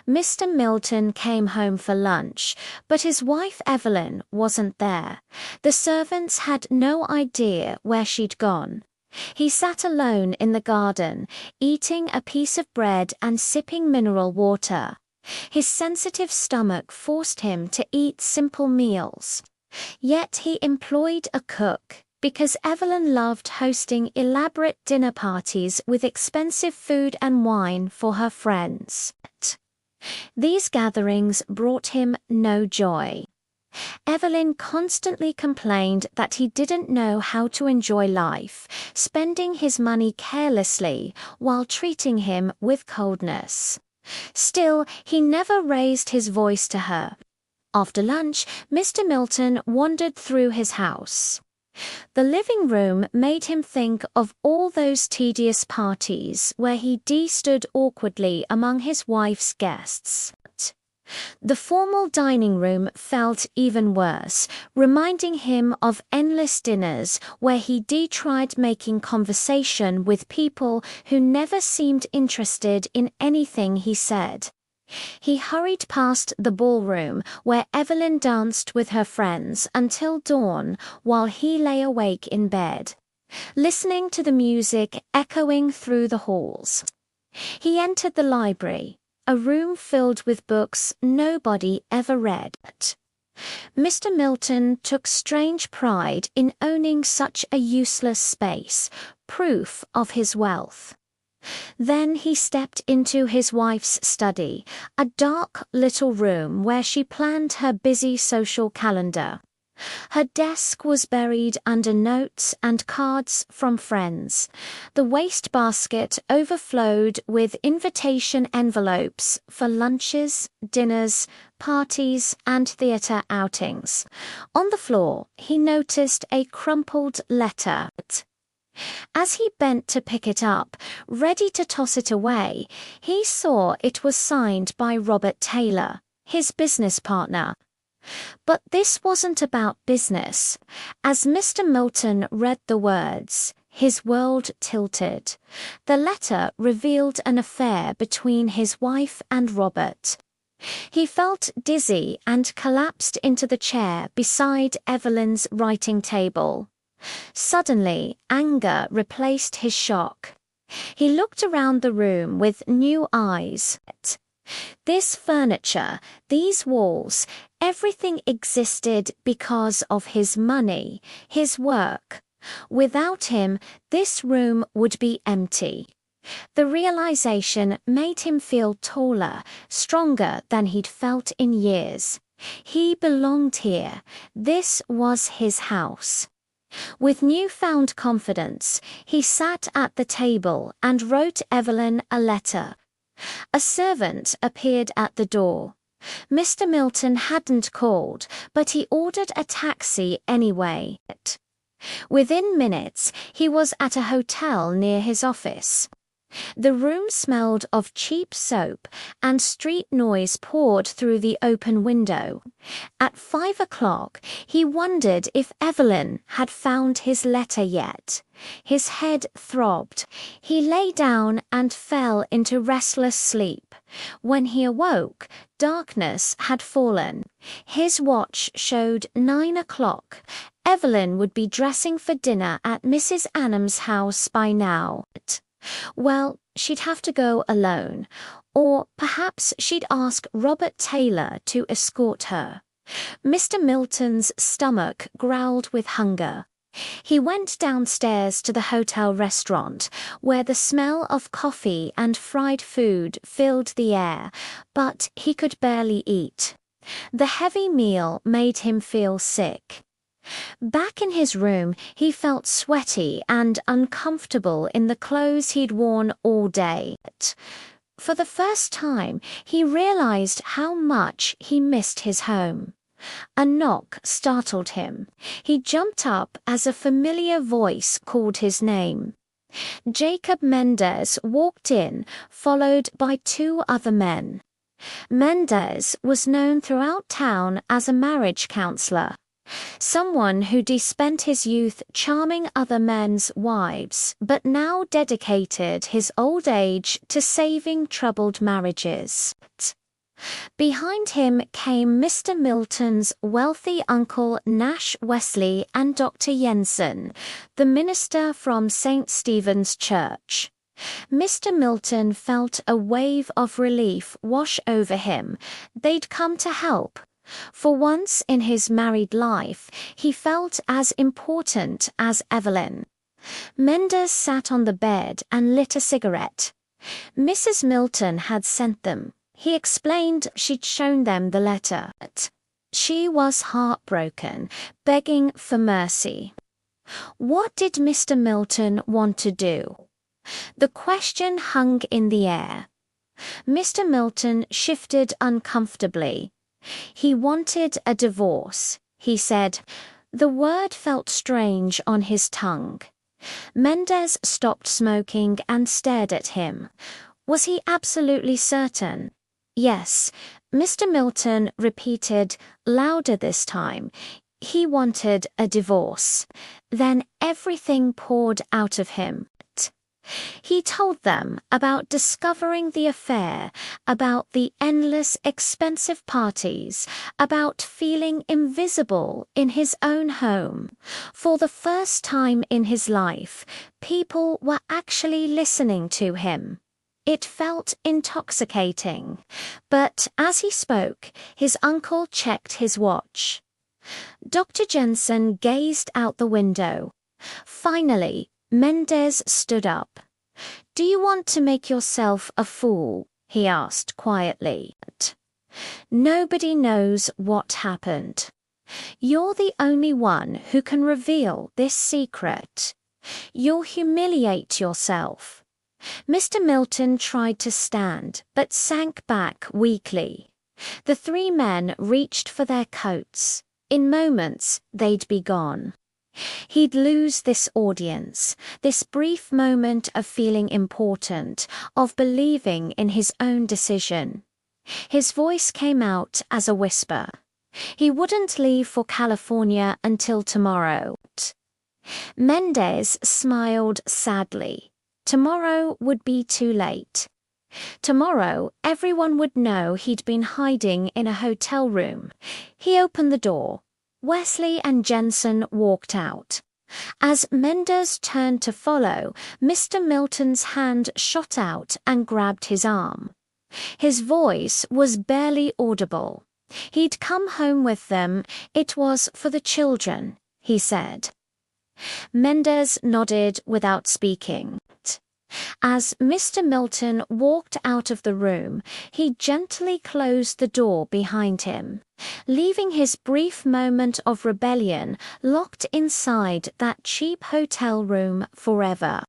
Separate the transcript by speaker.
Speaker 1: Mr. Milton came home for lunch, but his wife Evelyn wasn't there. The servants had no idea where she'd gone. He sat alone in the garden, eating a piece of bread and sipping mineral water. His sensitive stomach forced him to eat simple meals. Yet he employed a cook, because Evelyn loved hosting elaborate dinner parties with expensive food and wine for her friends. These gatherings brought him no joy. Evelyn constantly complained that he didn't know how to enjoy life, spending his money carelessly while treating him with coldness. Still, he never raised his voice to her. After lunch, Mr. Milton wandered through his house. The living room made him think of all those tedious parties where he stood awkwardly among his wife's guests. The formal dining room felt even worse, reminding him of endless dinners where he tried making conversation with people who never seemed interested in anything he said. He hurried past the ballroom where Evelyn danced with her friends until dawn while he lay awake in bed, listening to the music echoing through the halls. He entered the library, a room filled with books nobody ever read. Mr. Milton took strange pride in owning such a useless space, proof of his wealth. Then he stepped into his wife's study, a dark little room where she planned her busy social calendar. Her desk was buried under notes and cards from friends. The wastebasket overflowed with invitation envelopes for lunches, dinners, parties, and theatre outings. On the floor, he noticed a crumpled letter. As he bent to pick it up, ready to toss it away, he saw it was signed by Robert Taylor, his business partner. But this wasn't about business. As Mr. Milton read the words, his world tilted. The letter revealed an affair between his wife and Robert. He felt dizzy and collapsed into the chair beside Evelyn's writing table. Suddenly, anger replaced his shock. He looked around the room with new eyes. This furniture, these walls, everything existed because of his money, his work. Without him, this room would be empty. The realization made him feel taller, stronger than he'd felt in years. He belonged here. This was his house. With newfound confidence, he sat at the table and wrote Evelyn a letter. A servant appeared at the door. Mr. Milton hadn't called, but he ordered a taxi anyway. Within minutes, he was at a hotel near his office. The room smelled of cheap soap, and street noise poured through the open window. At 5 o'clock, he wondered if Evelyn had found his letter yet. His head throbbed. He lay down and fell into restless sleep. When he awoke, darkness had fallen. His watch showed 9 o'clock. Evelyn would be dressing for dinner at Mrs. Annam's house by now. Well, she'd have to go alone, or perhaps she'd ask Robert Taylor to escort her. Mr. Milton's stomach growled with hunger. He went downstairs to the hotel restaurant, where the smell of coffee and fried food filled the air, but he could barely eat. The heavy meal made him feel sick. Back in his room, he felt sweaty and uncomfortable in the clothes he'd worn all day. For the first time, he realized how much he missed his home. A knock startled him. He jumped up as a familiar voice called his name. Jacob Mendez walked in, followed by 2 other men. Mendez was known throughout town as a marriage counselor. Someone who'd spent his youth charming other men's wives, but now dedicated his old age to saving troubled marriages. Behind him came Mr. Milton's wealthy uncle Nash Wesley and Dr. Jensen, the minister from St. Stephen's Church. Mr. Milton felt a wave of relief wash over him. They'd come to help. For once in his married life, he felt as important as Evelyn. Mendez sat on the bed and lit a cigarette. Mrs. Milton had sent them. He explained she'd shown them the letter. She was heartbroken, begging for mercy. What did Mr. Milton want to do? The question hung in the air. Mr. Milton shifted uncomfortably. He wanted a divorce, he said. The word felt strange on his tongue. Mendez stopped smoking and stared at him. Was he absolutely certain? Yes, Mr. Milton repeated, louder this time. He wanted a divorce. Then everything poured out of him. He told them about discovering the affair, about the endless expensive parties, about feeling invisible in his own home. For the first time in his life, people were actually listening to him. It felt intoxicating. But as he spoke, his uncle checked his watch. Dr. Jensen gazed out the window. Finally, Mendez stood up. Do you want to make yourself a fool? He asked quietly. Nobody knows what happened. You're the only one who can reveal this secret. You'll humiliate yourself. Mr. Milton tried to stand, but sank back weakly. The three men reached for their coats. In moments, they'd be gone. He'd lose this audience, this brief moment of feeling important, of believing in his own decision. His voice came out as a whisper. He wouldn't leave for California until tomorrow. Mendez smiled sadly. Tomorrow would be too late. Tomorrow, everyone would know he'd been hiding in a hotel room. He opened the door. Wesley and Jensen walked out. As Mendez turned to follow, Mr. Milton's hand shot out and grabbed his arm. His voice was barely audible. He'd come home with them. It was for the children, he said. Mendez nodded without speaking. As Mr. Milton walked out of the room, he gently closed the door behind him, leaving his brief moment of rebellion locked inside that cheap hotel room forever.